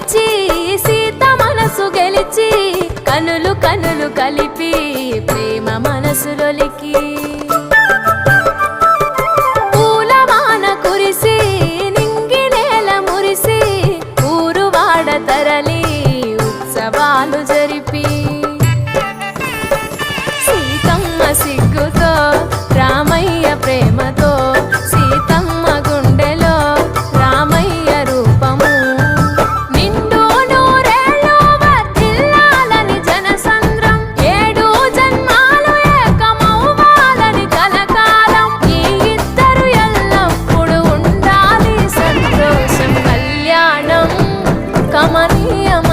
పిలిచి సీత మనసు గెలిచి కనులు కనులు కలిపి ప్రేమ మనసులొలికి పూలవాన కురిసి నింగి నేల మురిసి ఊరు వాడ తరలి ఉత్సవాలు జరిపి సీతమ్మ సిగ్గుతో రామయ్య ప్రేమతో సీతమ్మ గుండెలో రామయ్య రూపము నిండు నూరేళ్ళు వర్ధిల్లాలని జనసంద్రం ఏడు జన్మాలు ఏకమవ్వాలని కలకాలం ఈ ఇద్దరు ఎల్లప్పుడు ఉండాలి సంతోషం కళ్యాణం కమనీయం